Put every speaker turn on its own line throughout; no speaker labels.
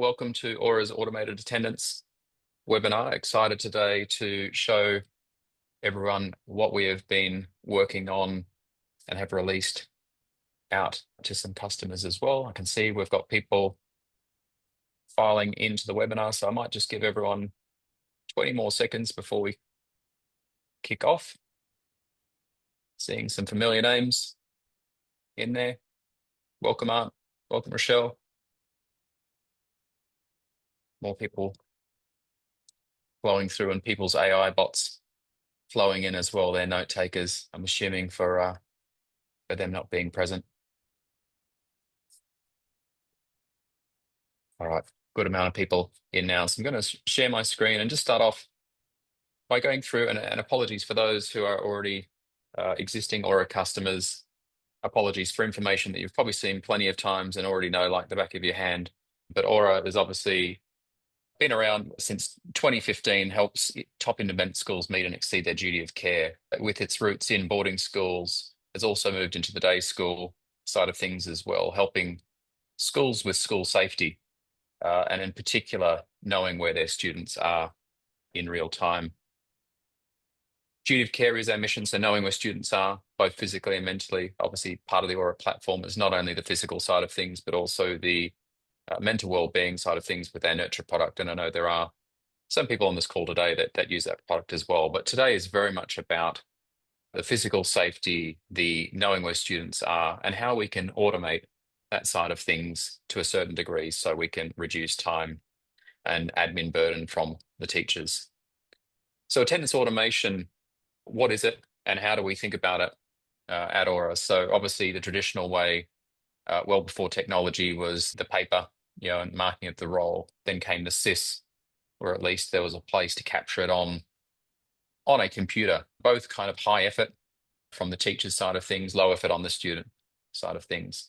Welcome to Orah's Automated Attendance webinar. Excited today to show everyone what we have been working on and have released out to some customers as well. I can see we've got people filing into the webinar, so I might just give everyone 20 more seconds before we kick off. Seeing some familiar names in there. Welcome, Art. Welcome, Rochelle. More people flowing through and people's AI bots flowing in as well. They're note takers, I'm assuming, for them not being present. All right, good amount of people in now. So I'm going to share my screen and just start off by going through, and apologies for those who are already existing Orah customers. Apologies for information that you've probably seen plenty of times and already know like the back of your hand. But Orah has obviously been around since 2015, helps top independent schools meet and exceed their duty of care. With its roots in boarding schools, has also moved into the day school side of things as well, helping schools with school safety. And in particular, knowing where their students are in real time. Duty of care is our mission, so knowing where students are, both physically and mentally. Obviously, part of the Orah platform is not only the physical side of things, but also the mental well-being side of things with our nurture product. And I know there are some people on this call today that use that product as well. But today is very much about the physical safety, the knowing where students are, and how we can automate that side of things to a certain degree so we can reduce time and admin burden from the teachers. So attendance automation, what is it and how do we think about it at Orah? So obviously the traditional way, well before technology, was the paper, and marking of the roll. Then came the SIS, or at least there was a place to capture it on a computer, both kind of high effort from the teacher's side of things, low effort on the student side of things.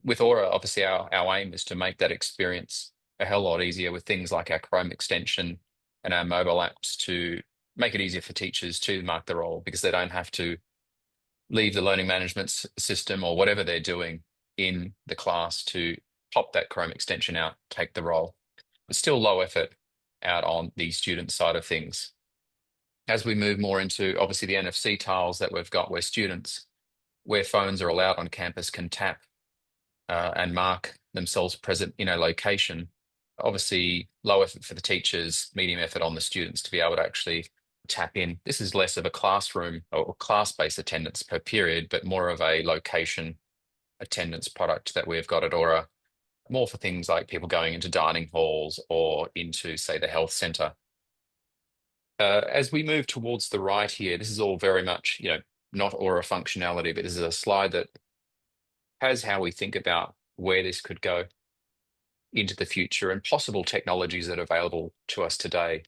With Orah, obviously our aim is to make that experience a hell lot easier with things like our Chrome extension and our mobile apps to make it easier for teachers to mark the roll, because they don't have to leave the learning management system or whatever they're doing in the class to pop that Chrome extension out, take the roll. But still low effort out on the student side of things. As we move more into obviously the NFC tiles that we've got, where students, where phones are allowed on campus, can tap and mark themselves present in a location. Obviously, low effort for the teachers, medium effort on the students to be able to actually tap in. This is less of a classroom or class-based attendance per period, but more of a location attendance product that we've got at Orah, more for things like people going into dining halls or into, say, the health centre. As we move towards the right here, this is all very much, not Orah functionality, but this is a slide that has how we think about where this could go into the future and possible technologies that are available to us today.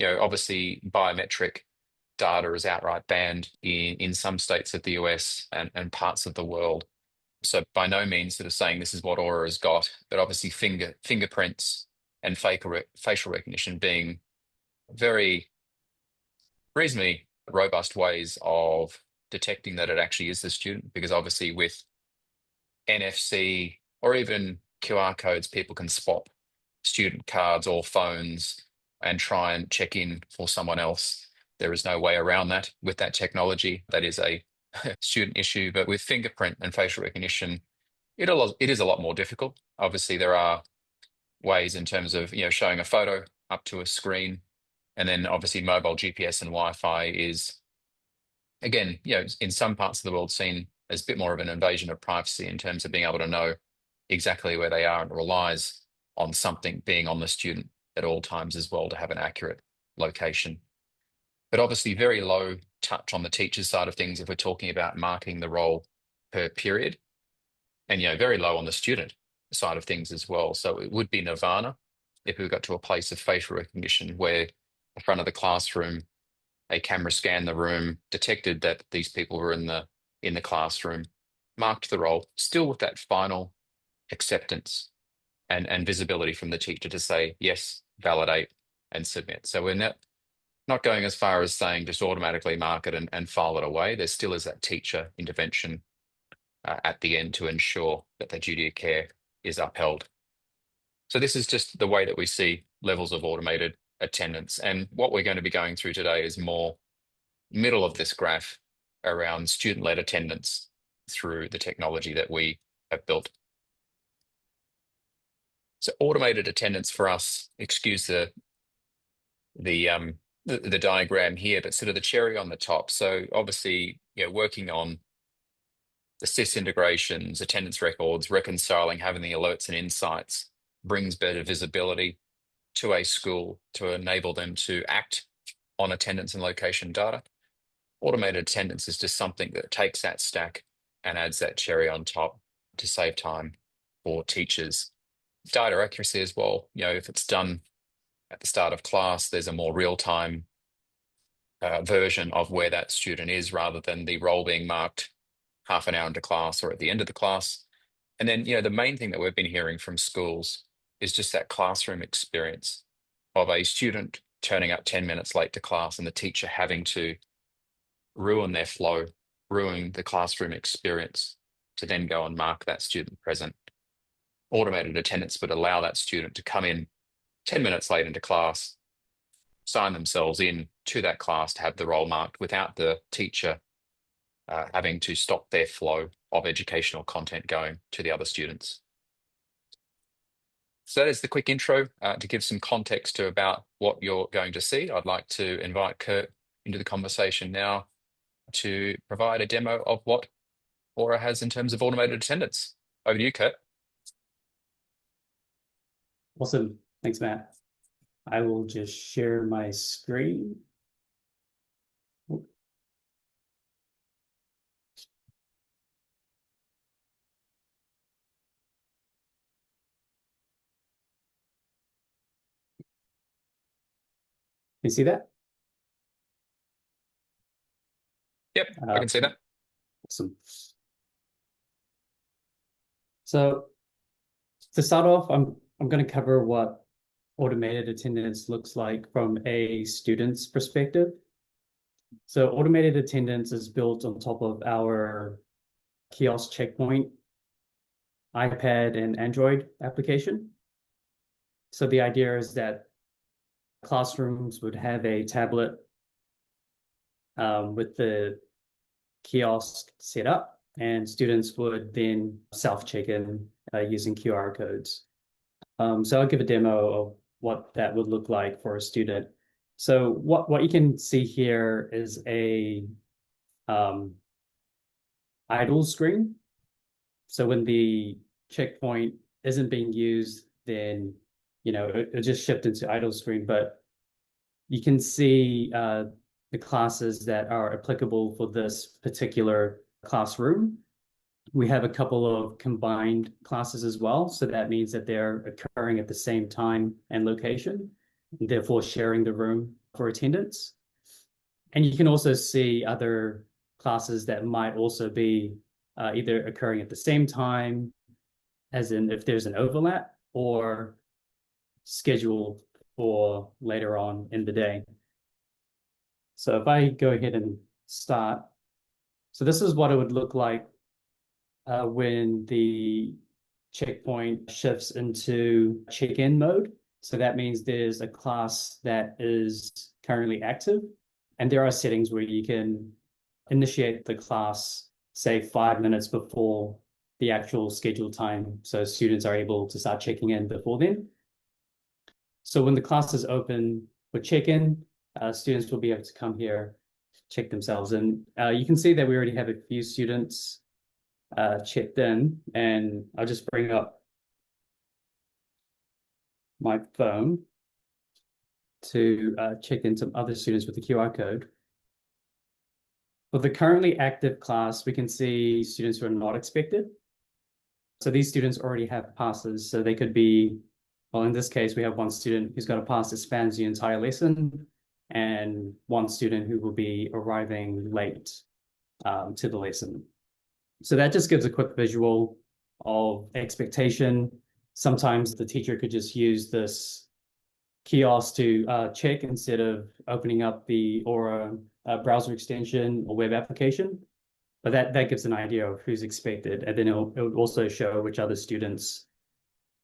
Obviously biometric data is outright banned in some states of the US and parts of the world. So by no means sort of saying this is what Orah has got, but obviously fingerprints and facial recognition being very reasonably robust ways of detecting that it actually is the student, because obviously with NFC or even QR codes, people can swap student cards or phones and try and check in for someone else. There is no way around that with that technology. That is a student issue. But with fingerprint and facial recognition, it is a lot more difficult. Obviously, there are ways in terms of showing a photo up to a screen, and then obviously mobile GPS and Wi-Fi is, again, in some parts of the world seen as a bit more of an invasion of privacy in terms of being able to know exactly where they are, and relies on something being on the student at all times as well to have an accurate location. But obviously very low touch on the teacher's side of things if we're talking about marking the roll per period, and very low on the student side of things as well. So it would be nirvana if we got to a place of facial recognition where the front of the classroom, a camera scanned the room, detected that these people were in the classroom, marked the roll, still with that final acceptance and visibility from the teacher to say yes, validate, and submit. So we're not going as far as saying just automatically mark it and file it away. There still is that teacher intervention at the end to ensure that the duty of care is upheld. So this is just the way that we see levels of automated attendance. And what we're going to be going through today is more middle of this graph around student-led attendance through the technology that we have built. So automated attendance for us, excuse the the diagram here, but sort of the cherry on the top. So obviously, working on the SIS integrations, attendance records, reconciling, having the alerts and insights brings better visibility to a school to enable them to act on attendance and location data. Automated attendance is just something that takes that stack and adds that cherry on top to save time for teachers. Data accuracy as well. If it's done at the start of class, there's a more real-time version of where that student is rather than the role being marked half an hour into class or at the end of the class. And then, the main thing that we've been hearing from schools is just that classroom experience of a student turning up 10 minutes late to class and the teacher having to ruin their flow, ruin the classroom experience to then go and mark that student present. Automated attendance would allow that student to come in 10 minutes late into class, sign themselves in to that class to have the role marked without the teacher having to stop their flow of educational content going to the other students. So that is the quick intro to give some context to about what you're going to see. I'd like to invite Kurt into the conversation now to provide a demo of what Orah has in terms of automated attendance. Over to you, Kurt.
Awesome. Thanks, Matt. I will just share my screen. You see that?
Yep, I can see that.
Awesome. So to start off, I'm going to cover what automated attendance looks like from a student's perspective. So automated attendance is built on top of our kiosk checkpoint iPad and Android application. So the idea is that classrooms would have a tablet with the kiosk set up, and students would then self-check in using QR codes. So I'll give a demo of what that would look like for a student. So what you can see here is a idle screen. So when the checkpoint isn't being used, then it just shift into idle screen. But you can see the classes that are applicable for this particular classroom. We have a couple of combined classes as well. So that means that they're occurring at the same time and location, therefore sharing the room for attendance. And you can also see other classes that might also be either occurring at the same time, as in if there's an overlap, or scheduled for later on in the day. So if I go ahead and start, so this is what it would look like when the checkpoint shifts into check-in mode. So that means there's a class that is currently active, and there are settings where you can initiate the class, say 5 minutes before the actual scheduled time, so students are able to start checking in before then. So when the class is open for check-in, students will be able to come here, check themselves in. You can see that we already have a few students checked in, and I'll just bring up my phone to check in some other students with the QR code. For the currently active class, we can see students who are not expected. So these students already have passes, so they could be, well, in this case, we have one student who's got a pass that spans the entire lesson, and one student who will be arriving late to the lesson. So that just gives a quick visual of expectation. Sometimes the teacher could just use this kiosk to check instead of opening up the Orah browser extension or web application. But that gives an idea of who's expected. And then it would also show which other students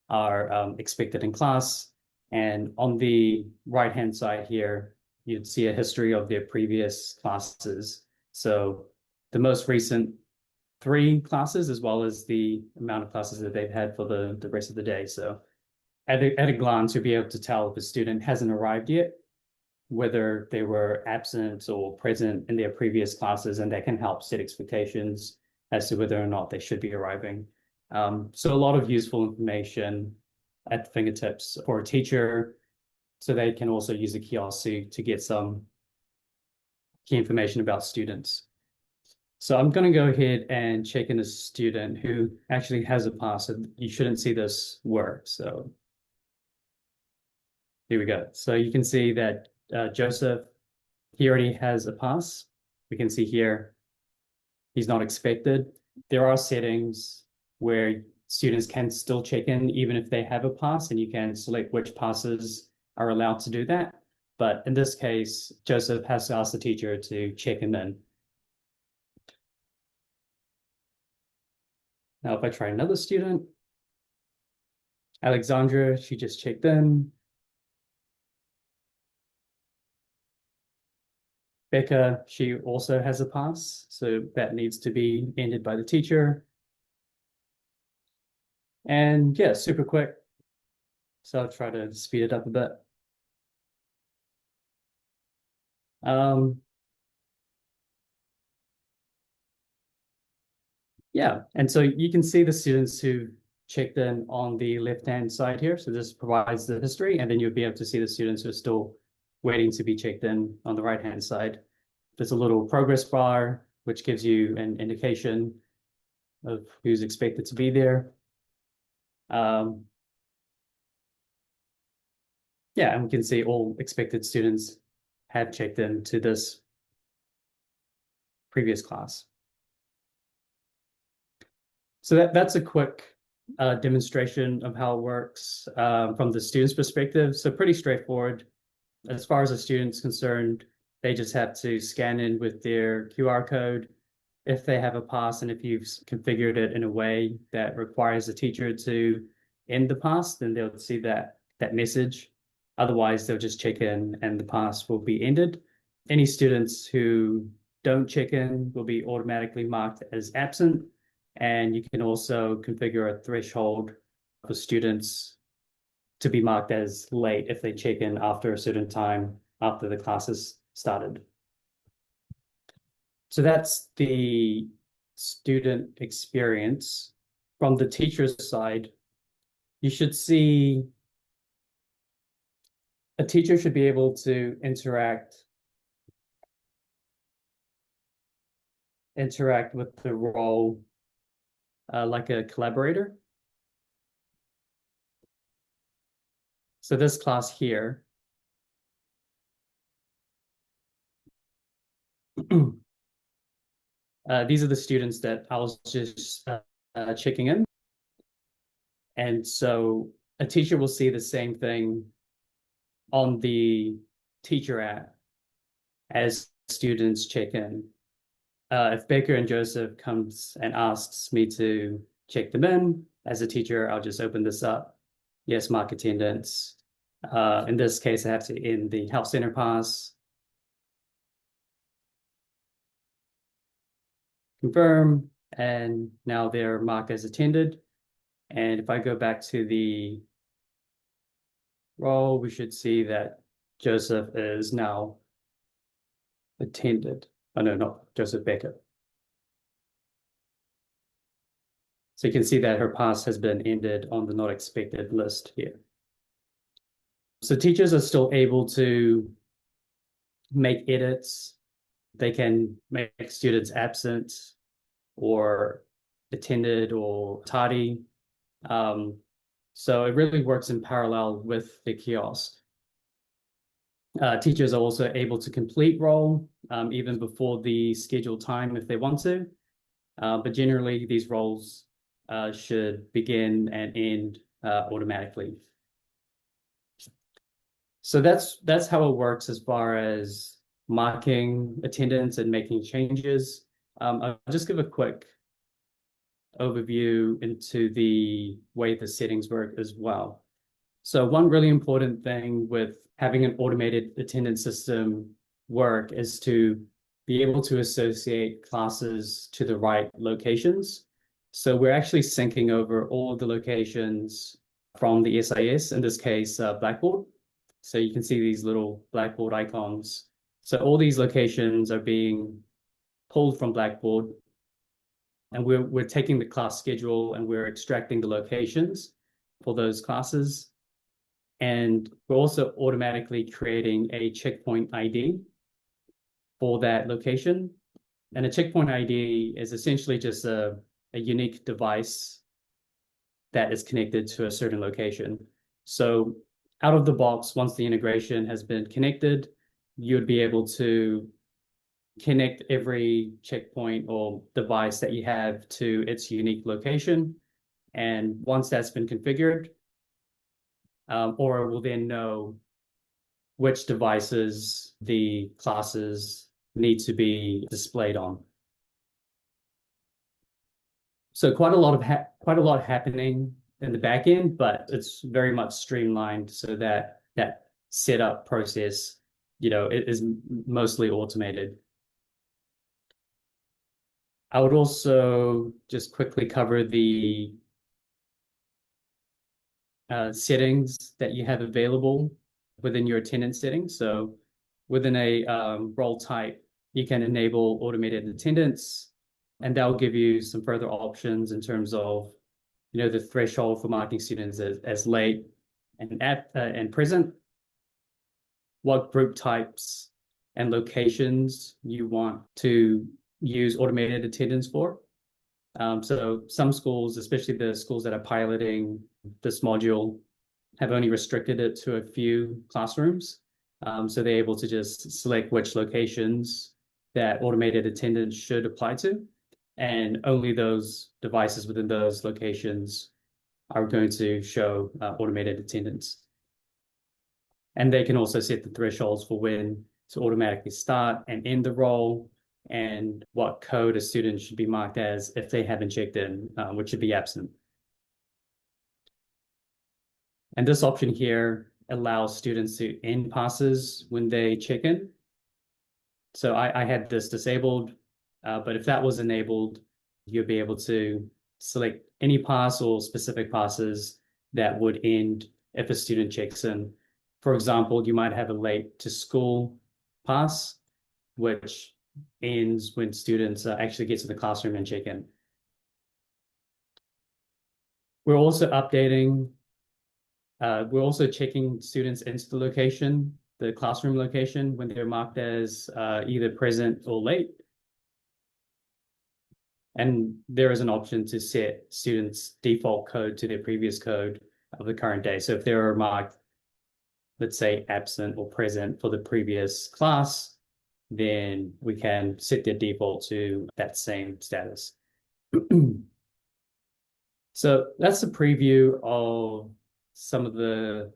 are expected in class. And on the right-hand side here, you'd see a history of their previous classes. So the most recent three classes, as well as the amount of classes that they've had for the rest of the day. So at a glance, you'll be able to tell if a student hasn't arrived yet, whether they were absent or present in their previous classes, and that can help set expectations as to whether or not they should be arriving. So a lot of useful information at the fingertips for a teacher, so they can also use a kiosk to get some key information about students. So I'm going to go ahead and check in a student who actually has a pass. And you shouldn't see this work. So here we go. So you can see that Joseph, he already has a pass. We can see here he's not expected. There are settings where students can still check in even if they have a pass, and you can select which passes are allowed to do that. But in this case, Joseph has to ask the teacher to check him in. Now, if I try another student, Alexandra, she just checked in. Becca, she also has a pass, so that needs to be ended by the teacher. And yeah, super quick. So I'll try to speed it up a bit. Um, yeah, and so you can see the students who checked in on the left-hand side here. So this provides the history, and then you'll be able to see the students who are still waiting to be checked in on the right-hand side. There's a little progress bar, which gives you an indication of who's expected to be there. Um, yeah, and we can see all expected students have checked in to this previous class. So that's a quick demonstration of how it works from the student's perspective. So pretty straightforward. As far as the student's concerned, they just have to scan in with their QR code if they have a pass, and if you've configured it in a way that requires the teacher to end the pass, then they'll see that message. Otherwise, they'll just check in and the pass will be ended. Any students who don't check in will be automatically marked as absent. And you can also configure a threshold for students to be marked as late if they check in after a certain time after the classes started. So that's the student experience. From the teacher's side, you should see a teacher should be able to interact with the role like a collaborator. So this class here, these are the students that I was just checking in. And so a teacher will see the same thing on the teacher app as students check in. If Baker and Joseph comes and asks me to check them in, as a teacher, I'll just open this up. Yes, mark attendance. In this case, I have to end the health center pass. Confirm, and now they're marked as attended. And if I go back to the role, we should see that Joseph is now attended. Oh, no, not Joseph Becker. So you can see that her pass has been ended on the not expected list here. So teachers are still able to make edits. They can make students absent or attended or tardy. So it really works in parallel with the kiosk. Teachers are also able to complete role even before the scheduled time if they want to. But generally, these roles should begin and end automatically. So that's how it works as far as marking attendance and making changes. I'll just give a quick overview into the way the settings work as well. So one really important thing with having an automated attendance system work is to be able to associate classes to the right locations. So we're actually syncing over all of the locations from the SIS, in this case, Blackboard. So you can see these little Blackboard icons. So all these locations are being pulled from Blackboard, and we're taking the class schedule and we're extracting the locations for those classes. And we're also automatically creating a checkpoint ID for that location. And a checkpoint ID is essentially just a unique device that is connected to a certain location. So out of the box, once the integration has been connected, you would be able to connect every checkpoint or device that you have to its unique location. And once that's been configured, Orah will then know which devices the classes need to be displayed on. So quite a lot happening in the back end, but it's very much streamlined so that that setup process, it is mostly automated. I would also just quickly cover the settings that you have available within your attendance settings. So within a role type, you can enable automated attendance, and that will give you some further options in terms of, the threshold for marking students as late and present, what group types and locations you want to use automated attendance for. So some schools, especially the schools that are piloting this module, have only restricted it to a few classrooms. So they're able to just select which locations that automated attendance should apply to, and only those devices within those locations are going to show automated attendance. And they can also set the thresholds for when to automatically start and end the role, and what code a student should be marked as if they haven't checked in, which should be absent. And this option here allows students to end passes when they check in. So I had this disabled, but if that was enabled, you'd be able to select any pass or specific passes that would end if a student checks in. For example, you might have a late to school pass, which ends when students actually get to the classroom and check in. We're also updating, we're also checking students into the location, the classroom location, when they're marked as either present or late. And there is an option to set students' default code to their previous code of the current day. So if they were marked, let's say, absent or present for the previous class, then we can set their default to that same status. So that's a preview of some of the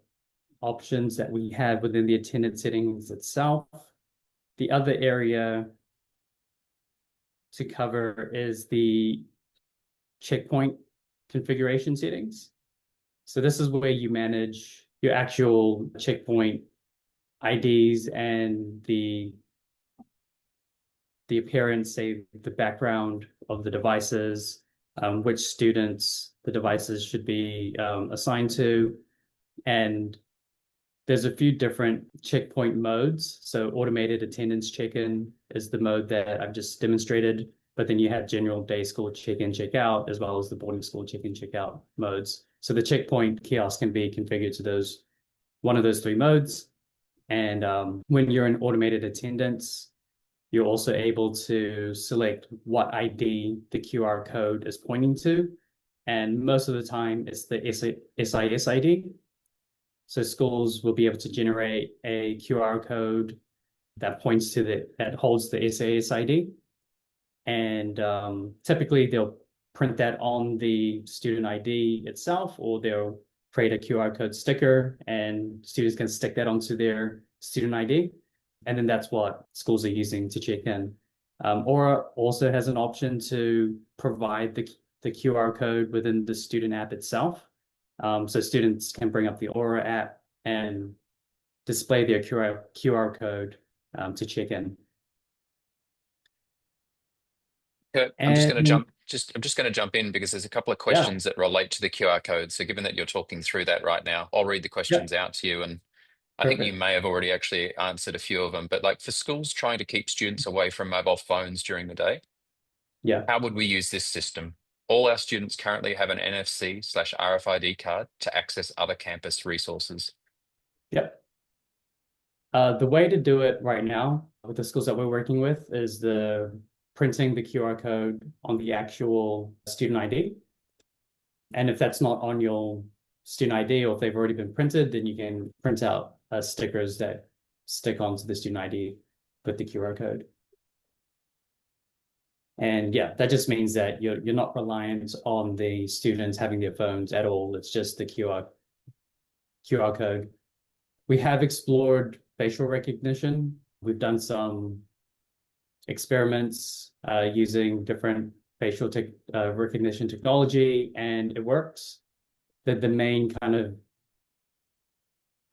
options that we have within the attendance settings itself. The other area to cover is the checkpoint configuration settings. So this is where you manage your actual checkpoint IDs and the appearance, say the background of the devices, which students the devices should be assigned to. And there's a few different checkpoint modes. So automated attendance check-in is the mode that I've just demonstrated, but then you have general day school check-in, check-out, as well as the boarding school check-in, check-out modes. So the checkpoint kiosk can be configured to one of those three modes. And when you're in automated attendance, you're also able to select what ID the QR code is pointing to. And most of the time, it's the SIS ID. So schools will be able to generate a QR code that points to that holds the SIS ID. And typically, they'll print that on the student ID itself, or they'll create a QR code sticker, and students can stick that onto their student ID. And then that's what schools are using to check in. Aura also has an option to provide the QR code within the student app itself. So students can bring up the Orah app and display their QR code to check in.
Kurt,
And
I'm just going to jump in because there's a couple of
yeah,
questions that relate to the QR code. So given that you're talking through that right now, I'll read the
yeah,
questions out to you, and I think you
perfect.
may have already actually answered a few of them. But like for schools trying to keep students away from mobile phones during the day,
Yeah,
how would we use this system? All our students currently have an NFC/RFID card to access other campus resources.
yeah. The way to do it right now with the schools that we're working with is the printing the QR code on the actual student ID. And if that's not on your student ID or if they've already been printed, then you can print out stickers that stick onto the student ID with the QR code. And yeah, that just means that you're not reliant on the students having their phones at all. It's just the QR code. We have explored facial recognition. We've done some experiments using different facial recognition technology, and it works. The main kind of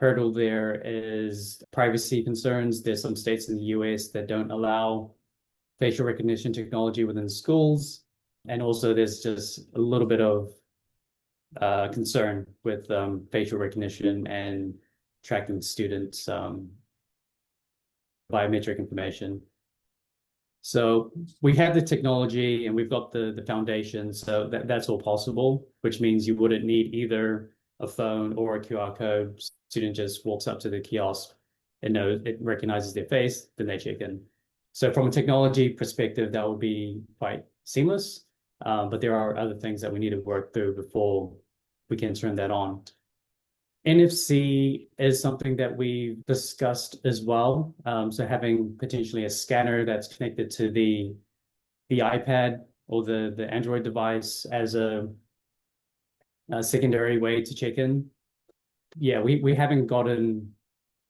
hurdle there is privacy concerns. There's some states in the US that don't allow facial recognition technology within schools. And also, there's just a little bit of concern with facial recognition and tracking students' biometric information. So we have the technology and we've got the foundation, so that's all possible, which means you wouldn't need either a phone or a QR code. Student just walks up to the kiosk and knows it recognizes their face, then they check in. So from a technology perspective, that would be quite seamless. But there are other things that we need to work through before we can turn that on. NFC is something that we've discussed as well. So having potentially a scanner that's connected to the iPad or the Android device as a secondary way to check in. Yeah, we haven't gotten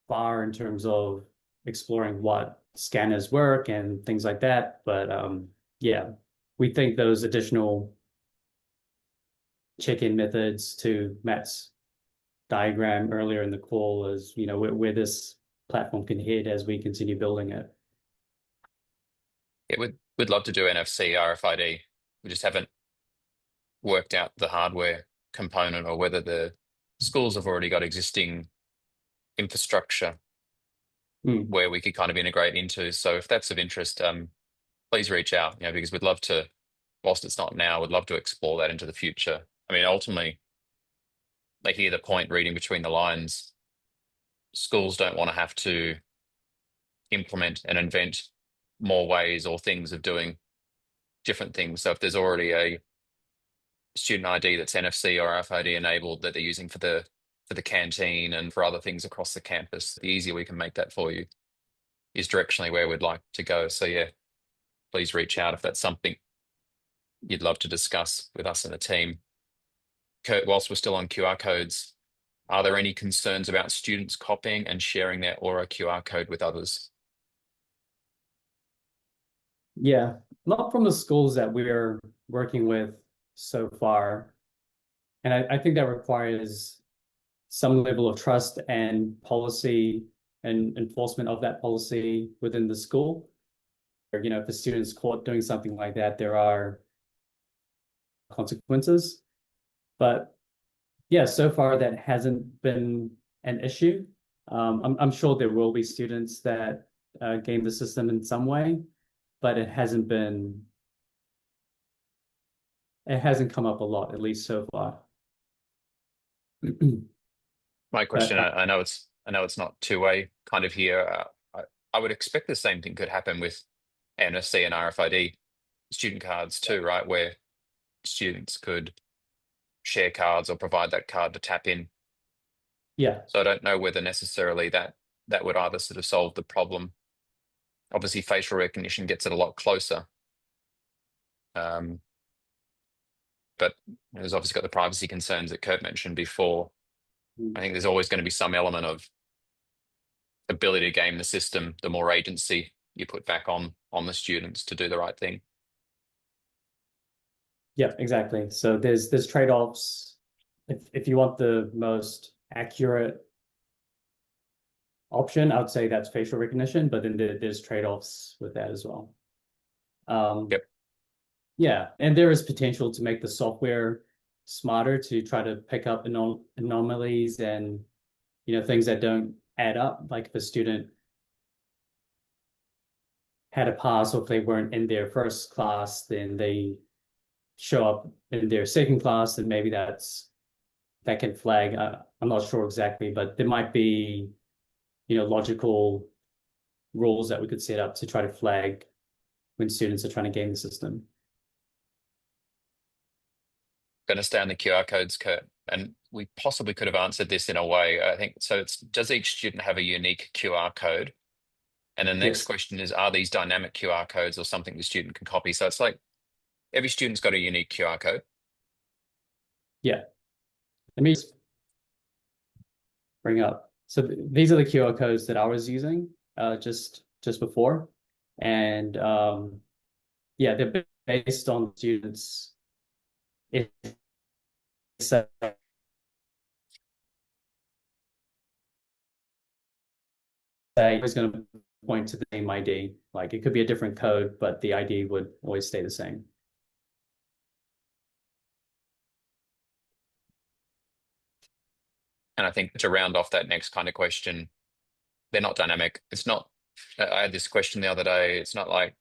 far in terms of exploring what scanners work and things like that. But yeah, we think those additional check-in methods to Matt's diagram earlier in the call is, where this platform can head as we continue building it.
Yeah, we'd love to do NFC, RFID. We just haven't worked out the hardware component or whether the schools have already got existing infrastructure
Mm.
where we could kind of integrate into. So if that's of interest, please reach out, because we'd love to, whilst it's not now, we'd love to explore that into the future. I mean, ultimately, they hear the point reading between the lines. Schools don't want to have to implement and invent more ways or things of doing different things. So if there's already a student ID that's NFC or RFID enabled that they're using for the canteen and for other things across the campus, the easier we can make that for you is directionally where we'd like to go. So yeah, please reach out if that's something you'd love to discuss with us and the team. Kurt, whilst we're still on QR codes, are there any concerns about students copying and sharing their Aura QR code with others?
Yeah, not from the schools that we're working with so far. And I think that requires some level of trust and policy and enforcement of that policy within the school. Or, if the student's caught doing something like that, there are consequences. But yeah, so far that hasn't been an issue. I'm sure there will be students that game the system in some way, but it hasn't come up a lot, at least so far.
My
But
question, I know it's not two-way kind of here. I would expect the same thing could happen with NFC and RFID student cards too, right? Where students could share cards or provide that card to tap in.
yeah,
So I don't know whether necessarily that would either sort of solve the problem. Obviously, facial recognition gets it a lot closer, um, but there's obviously got the privacy concerns that Kurt mentioned before. I think there's always going to be some element of ability to game the system, the more agency you put back on the students to do the right thing.
Yeah, exactly. So there's trade-offs. If you want the most accurate option, I would say that's facial recognition, but then there's trade-offs with that as well. Um,
Yep.
yeah, and there is potential to make the software smarter to try to pick up anomalies and things that don't add up. Like if a student had a pass or if they weren't in their first class, then they show up in their second class, and maybe that can flag. I'm not sure exactly, but there might be logical rules that we could set up to try to flag when students are trying to game the system.
Going to stay on the QR codes, Kurt, and we possibly could have answered this in a way. I think so. It's does each student have a unique QR code? And then the next
Yes.
question is, are these dynamic QR codes or something the student can copy? So it's like every student's got a unique QR code.
Yeah. Let me just bring up. So these are the QR codes that I was using just before, and yeah, they're based on students. It's always going to point to the same ID. Like it could be a different code, but the ID would always stay the same.
And I think to round off that next kind of question, they're not dynamic. It's not, I had this question the other day. It's not like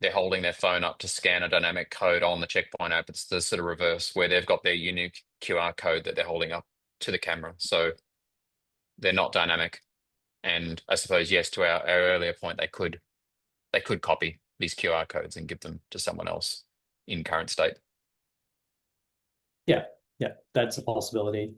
they're holding their phone up to scan a dynamic code on the checkpoint app. It's the sort of reverse where they've got their unique QR code that they're holding up to the camera. So they're not dynamic. And I suppose, yes, to our earlier point, they could copy these QR codes and give them to someone else in current state.
Yeah, yeah, that's a possibility.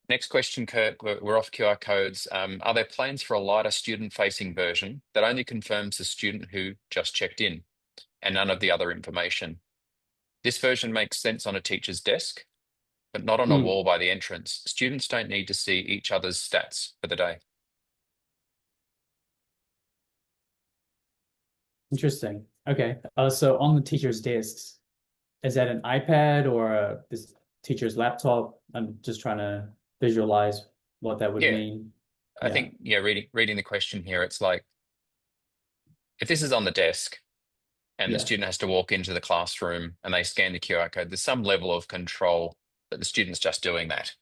Next question, Kurt. We're off QR codes. Are there plans for a lighter student-facing version that only confirms the student who just checked in and none of the other information? This version makes sense on a teacher's desk, but not on a
Hmm,
wall by the entrance. Students don't need to see each other's stats for the day.
interesting. Okay, so on the teacher's desks, is that an iPad or this teacher's laptop? I'm just trying to visualize what that would
Yeah,
mean.
I
Yeah,
think, yeah, reading the question here, it's like if this is on the desk and the
yeah,
student has to walk into the classroom and they scan the QR code, there's some level of control that the student's just doing that.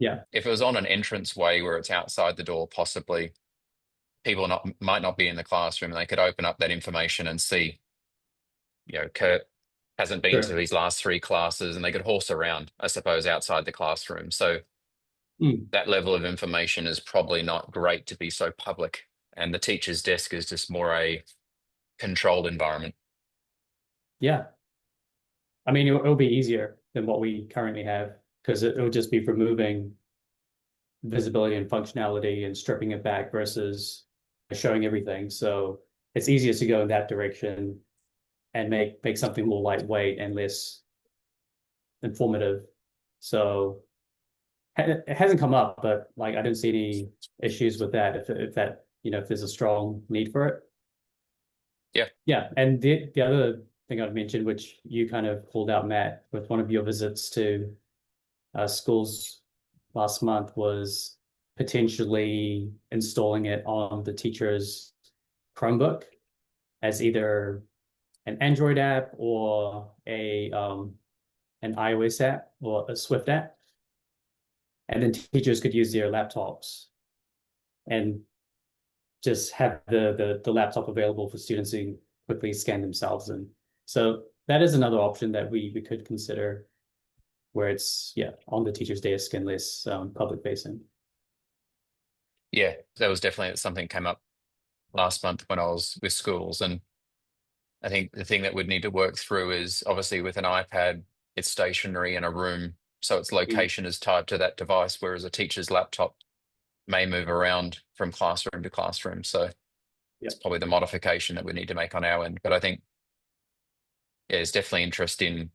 yeah,
If it was on an entrance way where it's outside the door, possibly people might not be in the classroom and they could open up that information and see, Kurt hasn't been to
sure.
his last three classes and they could horse around, I suppose, outside the classroom. So
Hmm,
that level of information is probably not great to be so public. And the teacher's desk is just more a controlled environment.
yeah. I mean, it'll be easier than what we currently have because it'll just be removing visibility and functionality and stripping it back versus showing everything. So it's easier to go in that direction and make something more lightweight and less informative. So it hasn't come up, but like I don't see any issues with that if that if there's a strong need for it.
Yeah.
Yeah, and the other thing I'd mentioned, which you kind of called out, Matt, with one of your visits to schools last month, was potentially installing it on the teacher's Chromebook as either an Android app or a an iOS app or a Swift app, and then teachers could use their laptops and just have the laptop available for students to quickly scan themselves in. So that is another option that we could consider where it's on the teacher's desk and less public facing.
Yeah. That was definitely something that came up last month when I was with schools. And I think the thing that we'd need to work through is obviously with an iPad, it's stationary in a room. So its
Mm,
location is tied to that device, whereas a teacher's laptop may move around from classroom to classroom. So
yeah.
it's probably the modification that we need to make on our end. But I think yeah, there's definitely interest in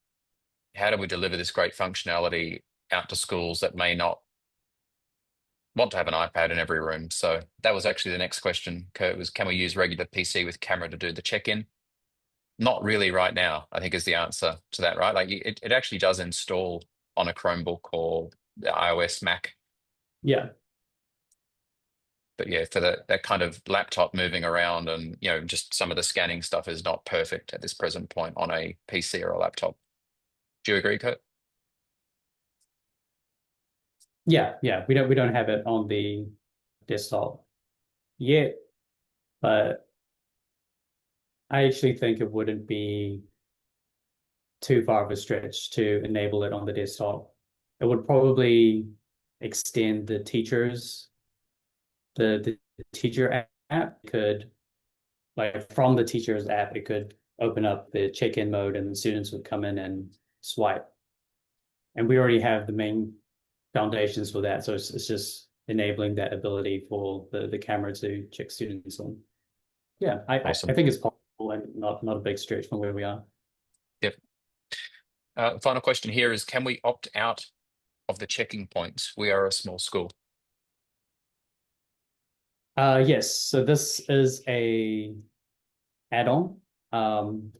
how do we deliver this great functionality out to schools that may not want to have an iPad in every room. So that was actually the next question, Kurt, was can we use regular PC with camera to do the check-in? Not really right now, I think is the answer to that, right? Like it actually does install on a Chromebook or the iOS Mac.
Yeah.
But yeah, for that kind of laptop moving around and just some of the scanning stuff is not perfect at this present point on a PC or a laptop. Do you agree, Kurt?
Yeah, yeah. We don't have it on the desktop yet, but I actually think it wouldn't be too far of a stretch to enable it on the desktop. It would probably extend the teacher app could, like, from the teacher's app, it could open up the check-in mode and the students would come in and swipe. And we already have the main foundations for that. So it's just enabling that ability for the camera to check students on. Yeah, I
Awesome.
think it's possible and not a big stretch from where we are.
Yep. Final question here is, can we opt out of the checking points? We are a small school.
Yes, so this is a add-on. Um,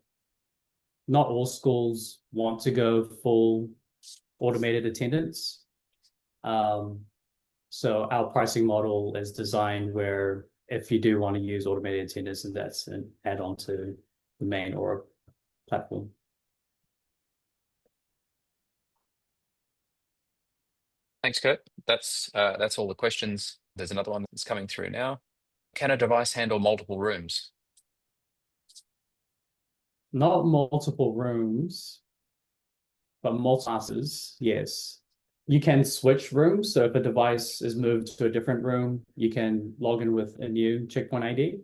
Not all schools want to go full automated attendance. Um, so our pricing model is designed where if you do want to use automated attendance, and that's an add-on to the main Orah platform.
Thanks, Kurt. That's all the questions. There's another one that's coming through now. Can a device handle multiple rooms?
Not multiple rooms, but multi classes, yes. You can switch rooms. So if a device is moved to a different room, you can log in with a new checkpoint ID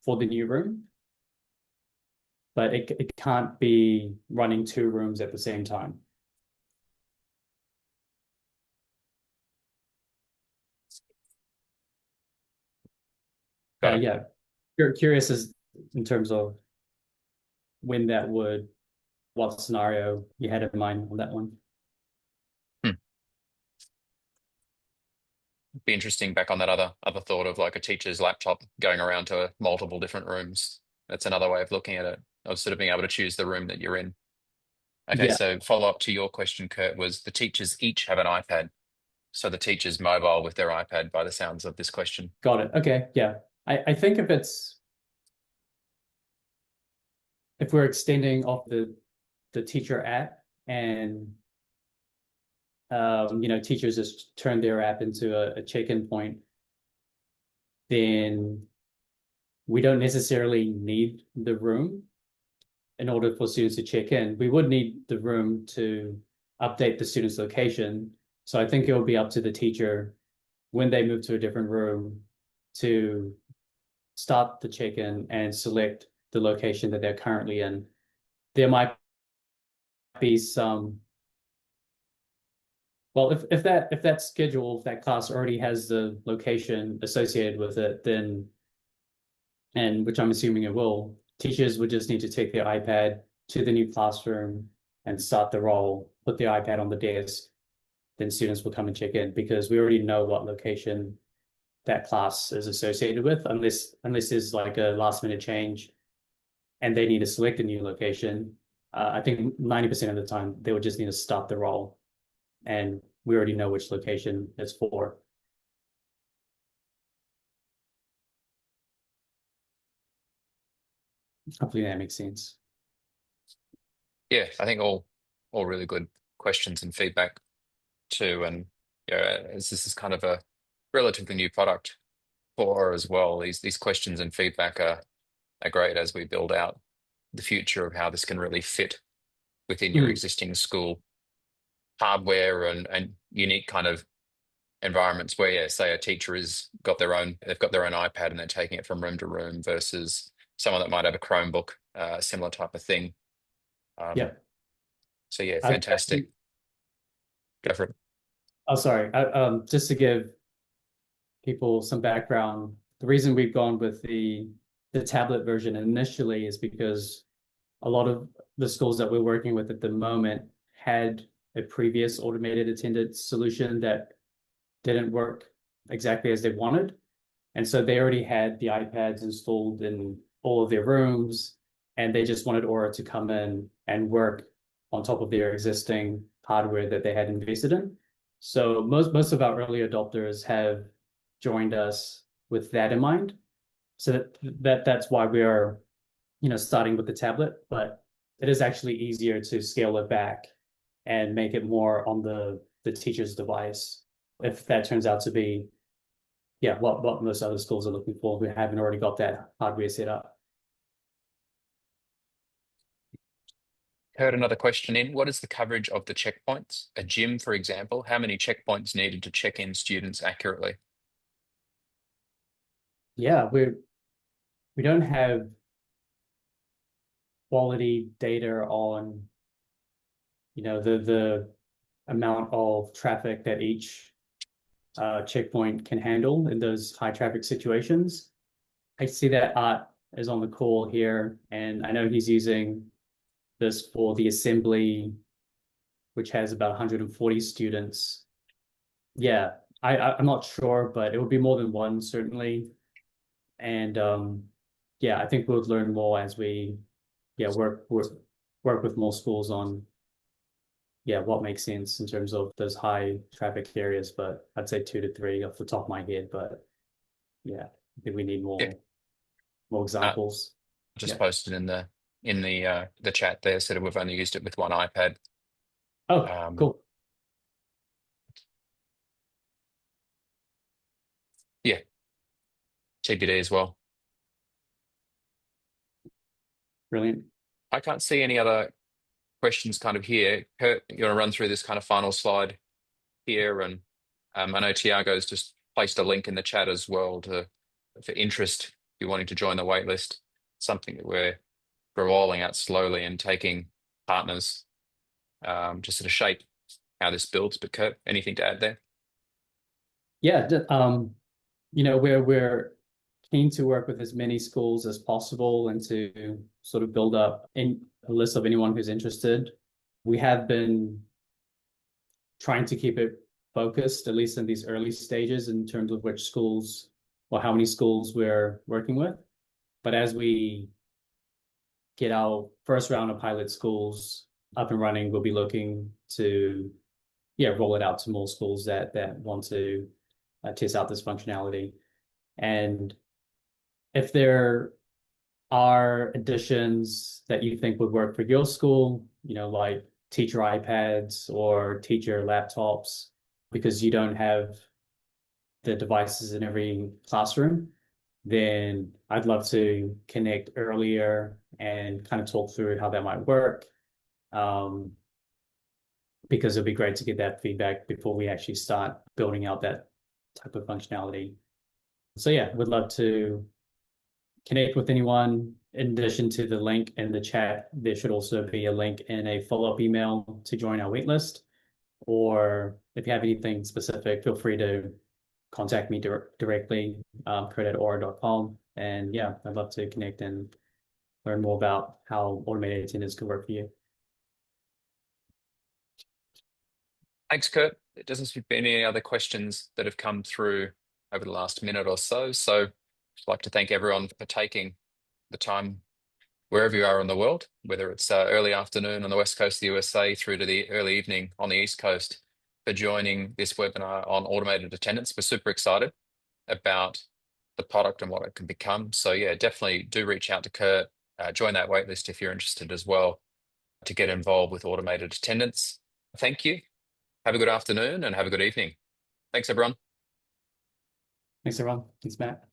for the new room, but it can't be running two rooms at the same time.
Got it.
Yeah, you're curious as in terms of when that would, what scenario you had in mind on that one.
Hmm. Be interesting back on that other thought of like a teacher's laptop going around to multiple different rooms. That's another way of looking at it, of sort of being able to choose the room that you're in. Okay,
Yeah,
so follow up to your question, Kurt, was the teachers each have an iPad. So the teacher's mobile with their iPad by the sounds of this question.
got it. Okay, yeah. I think if we're extending off the teacher app and teachers just turn their app into a check-in point, then we don't necessarily need the room in order for students to check in. We would need the room to update the student's location. So I think it will be up to the teacher when they move to a different room to start the check-in and select the location that they're currently in. There might be some, well, if that schedule, if that class already has the location associated with it, then, and which I'm assuming it will, teachers would just need to take their iPad to the new classroom and start the roll, put the iPad on the desk, then students will come and check in because we already know what location that class is associated with, unless there's like a last minute change and they need to select a new location. I think 90% of the time they would just need to stop the roll and we already know which location it's for. Hopefully that makes sense.
Yeah, I think all really good questions and feedback too. And as this is kind of a relatively new product for as well, these questions and feedback are great as we build out the future of how this can really fit within your
Mm,
existing school hardware and unique kind of environments where, yeah, say a teacher they've got their own iPad and they're taking it from room to room versus someone that might have a Chromebook, similar type of thing. Um,
yeah.
so yeah,
I
fantastic.
think,
Go for it.
oh, sorry. Just to give people some background, the reason we've gone with the tablet version initially is because a lot of the schools that we're working with at the moment had a previous automated attendance solution that didn't work exactly as they wanted. And so they already had the iPads installed in all of their rooms. and they just wanted Orah to come in and work on top of their existing hardware that they had invested in. So most of our early adopters have joined us with that in mind. So that's why we are, starting with the tablet, but it is actually easier to scale it back and make it more on the teacher's device if that turns out to be, yeah, what most other schools are looking for who haven't already got that hardware set up.
Heard another question in. What is the coverage of the checkpoints? A gym, for example, how many checkpoints needed to check in students accurately?
Yeah, we don't have quality data on, the amount of traffic that each checkpoint can handle in those high traffic situations. I see that Art is on the call here, and I know he's using this for the assembly, which has about 140 students. Yeah, I'm not sure, but it would be more than one certainly. And yeah, I think we'll learn more as we yeah work with more schools on yeah what makes sense in terms of those high traffic areas. But I'd say 2 to 3 off the top of my head. But yeah, I think we need
Yeah,
more
uh,
examples.
just
Yeah.
posted in the chat there, said we've only used it with one iPad.
Oh,
Um,
cool.
yeah, TBD as well.
Brilliant.
I can't see any other questions kind of here. Kurt, you want to run through this kind of final slide here? And I know Tiago's just placed a link in the chat as well to for interest if you're wanting to join the waitlist. Something that we're rolling out slowly and taking partners just sort of shape how this builds. But Kurt, anything to add there?
Yeah, we're keen to work with as many schools as possible and to sort of build up a list of anyone who's interested. We have been trying to keep it focused, at least in these early stages, in terms of which schools or how many schools we're working with. But as we get our first round of pilot schools up and running, we'll be looking to yeah roll it out to more schools that want to test out this functionality. And if there are additions that you think would work for your school, like teacher iPads or teacher laptops, because you don't have the devices in every classroom, then I'd love to connect earlier and kind of talk through how that might work. Um, because it'd be great to get that feedback before we actually start building out that type of functionality. So yeah, would love to connect with anyone. In addition to the link in the chat, there should also be a link in a follow-up email to join our waitlist. Or if you have anything specific, feel free to contact me directly, Kurt@Orah.com. And yeah, I'd love to connect and learn more about how automated attendance could work for you.
Thanks, Kurt. There doesn't seem to be any other questions that have come through over the last minute or so. So I'd like to thank everyone for taking the time wherever you are in the world, whether it's early afternoon on the west coast of the USA through to the early evening on the east coast, for joining this webinar on automated attendance. We're super excited about the product and what it can become. So yeah, definitely do reach out to Kurt, join that waitlist if you're interested as well to get involved with automated attendance. Thank you. Have a good afternoon and have a good evening. Thanks, everyone.
Thanks, everyone. Thanks, Matt.